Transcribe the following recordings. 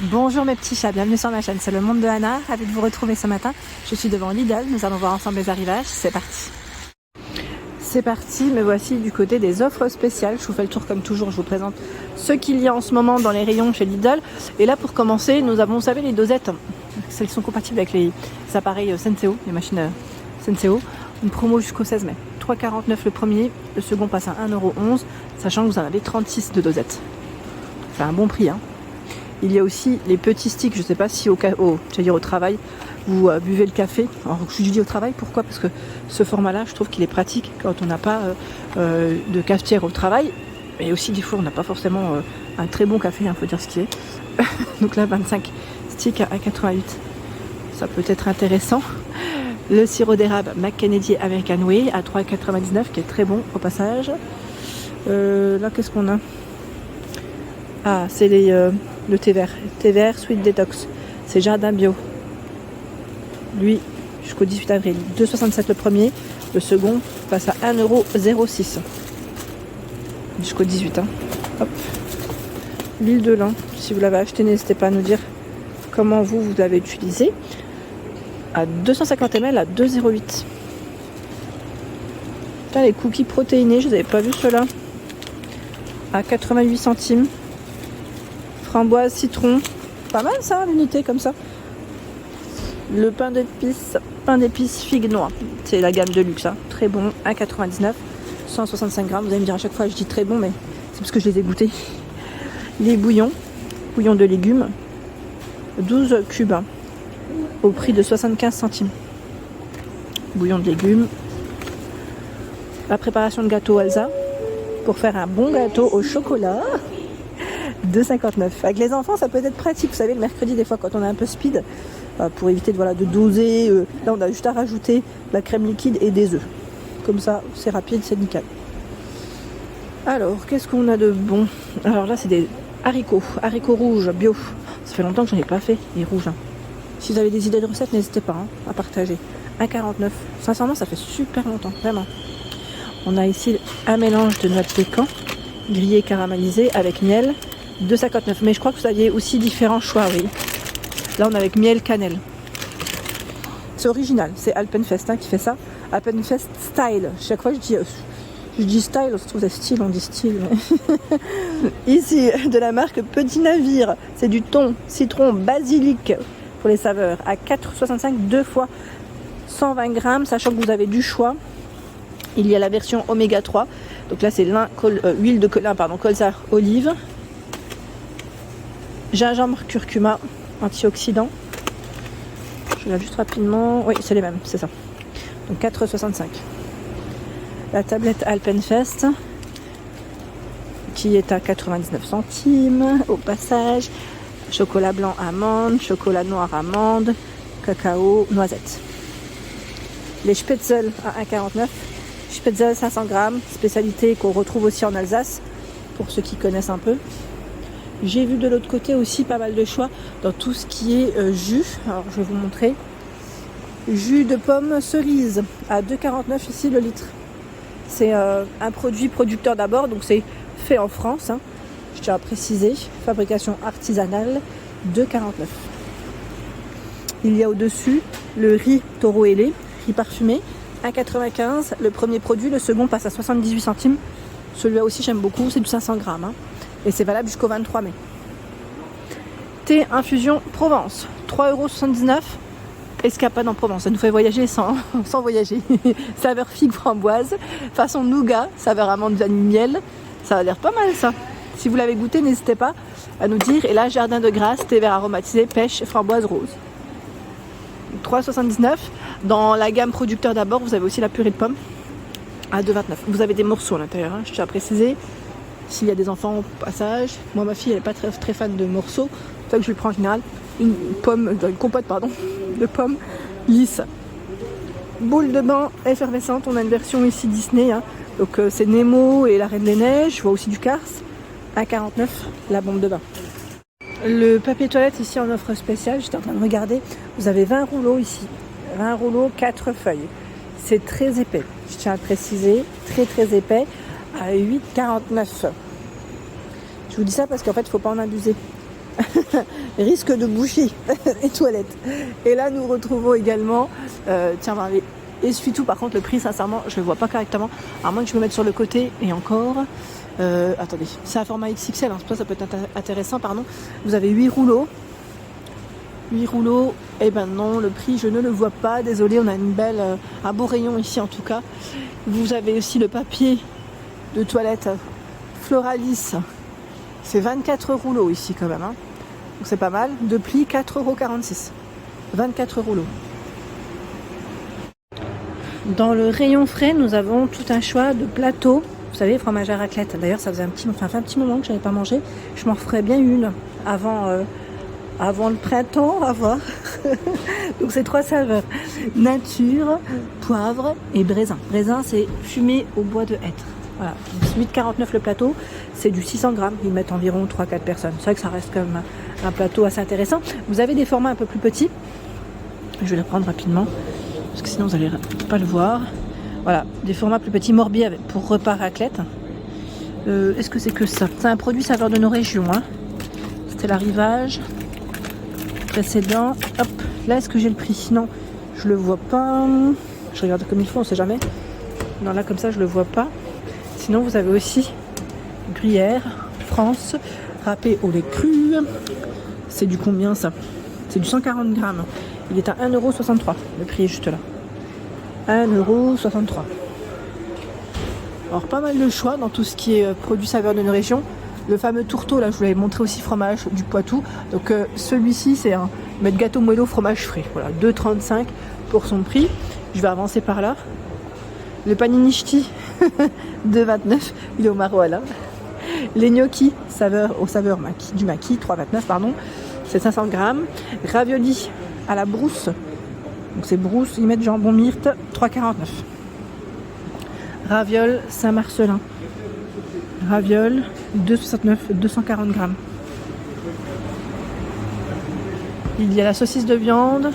Bonjour mes petits chats, bienvenue sur ma chaîne, c'est le monde de Anna, ravi de vous retrouver ce matin. Je suis devant Lidl, nous allons voir ensemble les arrivages, c'est parti. C'est parti, me voici du côté des offres spéciales. Je vous fais le tour comme toujours, je vous présente ce qu'il y a en ce moment dans les rayons chez Lidl. Et là pour commencer, nous avons, vous savez, les dosettes, celles qui sont compatibles avec les appareils Senseo, les machines Senseo. Une promo jusqu'au 16 mai. 3,49 le premier, le second passe à 1,11€, sachant que vous en avez 36 de dosettes. C'est un bon prix, hein. Il y a aussi les petits sticks, je ne sais pas si au travail, vous buvez le café. Alors je dis au travail, pourquoi? Parce que ce format-là, je trouve qu'il est pratique quand on n'a pas de cafetière au travail. Mais aussi des fois, on n'a pas forcément un très bon café, il faut dire ce qui est. Donc là, 25 sticks à 1,88. Ça peut être intéressant. Le sirop d'érable McKennedy American Way à 3,99 qui est très bon au passage. Là, qu'est-ce qu'on a? Ah, c'est le thé vert Sweet Detox, c'est Jardin Bio. Lui, jusqu'au 18 avril, 2,67 le premier, le second passe à 1,06€. Jusqu'au 18, hein. Hop. L'huile de lin, si vous l'avez acheté, n'hésitez pas à nous dire comment vous l'avez utilisé. À 250 ml à 2,08. Putain, les cookies protéinés, je n'avais pas vu ceux-là. À 88 centimes. Framboise, citron, pas mal ça, l'unité comme ça. Le pain d'épices figue noix, c'est la gamme de luxe, hein. Très bon, 1,99€, 165 grammes. Vous allez me dire à chaque fois je dis très bon, mais c'est parce que je les ai goûtés. Les bouillons de légumes, 12 cubes, hein, au prix de 75 centimes. Bouillon de légumes. La préparation de gâteau Elsa, pour faire un bon gâteau au chocolat. 2,59. Avec les enfants, ça peut être pratique. Vous savez, le mercredi, des fois, quand on est un peu speed, pour éviter de doser, là, on a juste à rajouter la crème liquide et des œufs. Comme ça, c'est rapide, c'est nickel. Alors, qu'est-ce qu'on a de bon? Alors là, c'est des haricots rouges bio. Ça fait longtemps que je n'en ai pas fait, les rouges, hein. Si vous avez des idées de recettes, n'hésitez pas, hein, à partager. 1,49. Sincèrement, ça fait super longtemps, vraiment. On a ici un mélange de noix de pécan, grillé caramélisé avec miel. 2,59, mais je crois que vous aviez aussi différents choix, oui. Là, on a avec miel cannelle. C'est original, c'est Alpenfest, hein, qui fait ça. Alpenfest Style. Chaque fois, je dis style, on se trouve style, on dit style. Mais... Ici, de la marque Petit Navire, c'est du thon, citron, basilic pour les saveurs. À 4,65, 2 fois 120 grammes, sachant que vous avez du choix. Il y a la version oméga 3. Donc là, c'est huile de colza olive. Gingembre, curcuma, antioxydant. Je regarde juste rapidement. Oui, c'est les mêmes, c'est ça. Donc 4,65. La tablette Alpenfest qui est à 99 centimes. Au passage, chocolat blanc amande, chocolat noir amande, cacao, noisette. Les Spätzle à 1,49. Spätzle 500 grammes, spécialité qu'on retrouve aussi en Alsace, pour ceux qui connaissent un peu. J'ai vu de l'autre côté aussi pas mal de choix dans tout ce qui est jus. Alors je vais vous montrer. Jus de pomme cerise à 2,49 ici le litre. C'est un produit producteur d'abord, donc c'est fait en France, hein. Je tiens à préciser. Fabrication artisanale, 2,49. Il y a au-dessus le riz taureau ailé, riz parfumé, 1,95. Le premier produit, le second passe à 78 centimes. Celui-là aussi j'aime beaucoup, c'est du 500 grammes. Hein. Et c'est valable jusqu'au 23 mai. Thé infusion Provence, 3,79€. Escapade en Provence, ça nous fait voyager sans voyager. Saveur figue framboise, façon nougat, saveur amande vanille miel. Ça a l'air pas mal ça. Si vous l'avez goûté, n'hésitez pas à nous dire. Et là, jardin de grâce, thé vert aromatisé, pêche, framboise rose. 3,79. Dans la gamme producteur d'abord, vous avez aussi la purée de pommes à 2,29. Vous avez des morceaux à l'intérieur, hein, je tiens à préciser. S'il y a des enfants au passage, moi ma fille elle n'est pas très fan de morceaux, c'est pour ça que je lui prends en général une compote de pommes lisses. Boule de bain effervescente, on a une version ici Disney, hein. Donc c'est Nemo et la Reine des Neiges, je vois aussi du Cars, 1,49 la bombe de bain. Le papier toilette ici en offre spéciale, j'étais en train de regarder, vous avez 20 rouleaux ici, 20 rouleaux, 4 feuilles. C'est très épais, je tiens à préciser, très épais. À 8,49. Je vous dis ça parce qu'en fait, il ne faut pas en abuser. risque de boucher les toilettes. Et là, nous retrouvons également, tiens, les essuie-tout. Par contre, le prix, sincèrement, je ne le vois pas correctement. À moins que je me mette sur le côté. Et encore, attendez, c'est un format XXL, hein, ça peut être intéressant, pardon. Vous avez 8 rouleaux. 8 rouleaux, et ben non, le prix, je ne le vois pas. Désolé, on a un beau rayon ici en tout cas. Vous avez aussi le papier de toilette Floralis. C'est 24 rouleaux ici quand même. Hein. Donc c'est pas mal. De plis, 4,46 €. 24 rouleaux. Dans le rayon frais, nous avons tout un choix de plateaux. Vous savez, fromage à raclette. D'ailleurs, ça faisait un petit moment que je n'avais pas mangé. Je m'en referais bien une avant le printemps, à voir. Donc c'est 3 saveurs. Nature, poivre et brésin. Brésin, c'est fumé au bois de hêtre. Voilà. 8,49 le plateau. C'est du 600 grammes. Ils mettent environ 3-4 personnes. C'est vrai que ça reste comme un plateau assez intéressant. Vous avez des formats un peu plus petits. Je vais les prendre rapidement. Parce que sinon vous n'allez pas le voir. Voilà, des formats plus petits, Morbier pour repas raclette. Est-ce que c'est que ça? C'est un produit saveur de nos régions. Hein. C'était l'arrivage précédent. Hop, là est-ce que j'ai le prix? Non, je le vois pas. Je regarde comme il faut, on sait jamais. Non, là comme ça je le vois pas. Sinon vous avez aussi Gruyère, France, râpé au lait cru. C'est du combien ça? C'est du 140 grammes. Il est à 1,63 €. Le prix est juste là. 1,63 €. Alors pas mal de choix dans tout ce qui est produits saveurs de nos régions. Le fameux tourteau, là je vous l'avais montré aussi, fromage du Poitou. Donc celui-ci c'est un gâteau moelleau fromage frais. Voilà, 2,35 € pour son prix. Je vais avancer par là. Le panini ch'ti, 2,29 €. Il est au maroilles. Les gnocchis du maquis, 3,29 €, pardon. C'est 500 grammes. Ravioli à la brousse. Donc c'est brousse, ils mettent jambon myrte, 3,49 €. Raviol Saint-Marcelin. Raviol, 2,69 €, 240 grammes. Il y a la saucisse de viande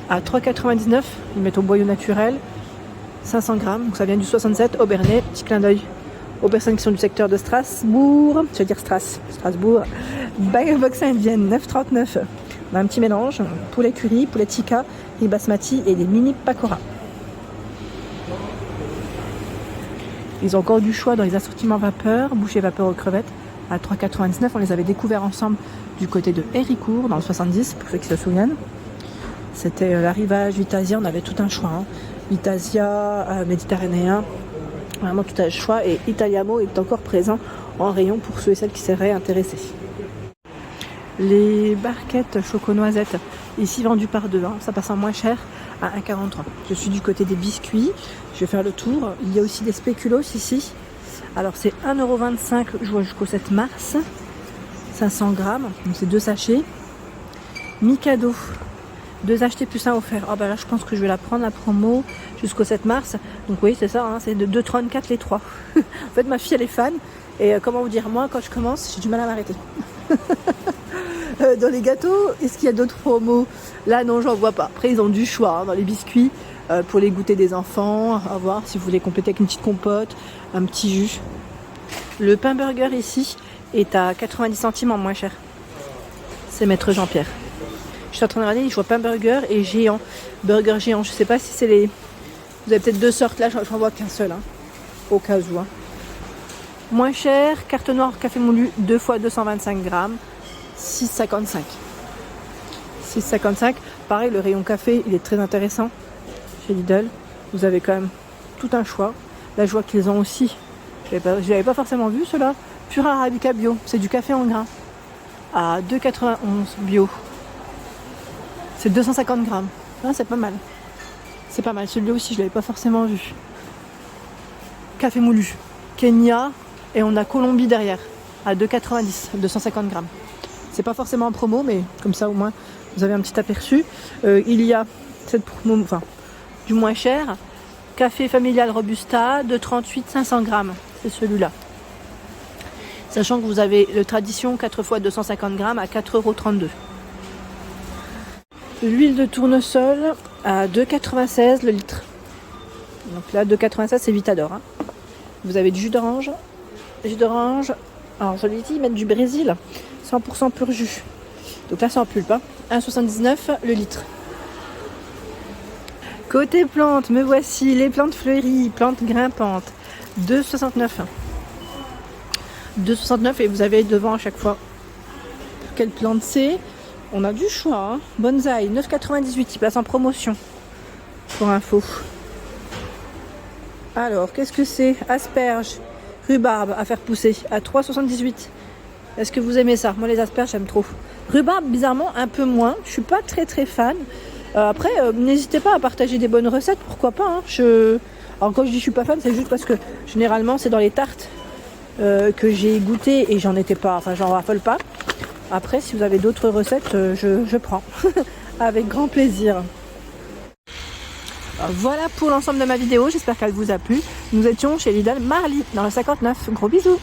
à 3,99 €. Ils mettent au boyau naturel. 500 grammes, donc ça vient du 67, au Bernay. Petit clin d'œil aux personnes qui sont du secteur de Strasbourg. Je veux dire Strasbourg. Bag-of-box indienne, 9,39 €. On a un petit mélange, poulet curry, poulet tikka, riz basmati et des mini pakora. Ils ont encore du choix dans les assortiments vapeur, bouchées vapeur aux crevettes à 3,99 €. On les avait découverts ensemble du côté de Héricourt dans le 70, pour ceux qui se souviennent. C'était l'arrivage Vitasia, on avait tout un choix. Hein. Vitasia, méditerranéen, vraiment tout un choix. Et Italiamo est encore présent en rayon pour ceux et celles qui seraient intéressés. Les barquettes choco-noisettes, ici vendues par 2, hein, ça passe en moins cher à 1,43 €. Je suis du côté des biscuits, je vais faire le tour. Il y a aussi des spéculoos ici. Alors c'est 1,25 €, je vois jusqu'au 7 mars. 500 grammes, donc c'est 2 sachets. Mikado, 2 achetés plus 1 offert. Oh bah là je pense que je vais la prendre la promo jusqu'au 7 mars. Donc oui c'est ça, hein, c'est de 2,34 € les 3. En fait ma fille elle est fan. Et comment vous dire, moi quand je commence j'ai du mal à m'arrêter. Dans les gâteaux, est-ce qu'il y a d'autres promos? Là non, j'en vois pas. Après ils ont du choix hein, dans les biscuits pour les goûter des enfants, à voir si vous voulez compléter avec une petite compote, un petit jus. Le pain burger ici est à 90 centimes en moins cher. C'est Maître Jean-Pierre. Je suis en train de regarder, je vois pain burger et géant. Burger géant, je sais pas si c'est les... Vous avez peut-être 2 sortes là, j'en vois qu'un seul, hein, au cas où. Hein. Moins cher, carte noire café moulu, 2 fois 225 grammes. 6,55 €. 6,55 €. Pareil, le rayon café, il est très intéressant chez Lidl. Vous avez quand même tout un choix. Là, je vois qu'ils ont aussi, je l'avais pas forcément vu cela, Pur Arabica bio. C'est du café en grains à 2,91 € bio. C'est 250 grammes. Ah, c'est pas mal. C'est pas mal. Celui-là aussi, je l'avais pas forcément vu. Café moulu. Kenya et on a Colombie derrière à 2,90 €, 250 grammes. C'est pas forcément en promo, mais comme ça au moins vous avez un petit aperçu. Il y a cette promo, enfin du moins cher, café familial Robusta de 38, 500 grammes. C'est celui-là. Sachant que vous avez le tradition 4 fois 250 grammes à 4,32 €. L'huile de tournesol à 2,96 € le litre. Donc là 2,96 € c'est Vitador. Hein. Vous avez du jus d'orange. Alors celui-ci ils mettent du Brésil. 100% pur jus. Donc là c'est en pulpe, hein. 1,79 le litre. Côté plantes, me voici les plantes fleuries, plantes grimpantes. 2,69. 2,69 et vous avez devant à chaque fois quelle plante c'est. On a du choix, hein. Bonsaï, 9,98, il passe en promotion. Pour info. Alors, qu'est-ce que c'est? Asperges, rhubarbe à faire pousser à 3,78. Est-ce que vous aimez ça? Moi, les asperges, j'aime trop. Rhubarbe, bizarrement, un peu moins. Je suis pas très fan. Après, n'hésitez pas à partager des bonnes recettes, pourquoi pas. Hein. Alors, quand je dis je suis pas fan, c'est juste parce que généralement, c'est dans les tartes que j'ai goûté et j'en étais pas. Enfin, j'en raffole pas. Après, si vous avez d'autres recettes, je prends. Avec grand plaisir. Voilà pour l'ensemble de ma vidéo, j'espère qu'elle vous a plu. Nous étions chez Lidl Marly dans le 59. Gros bisous.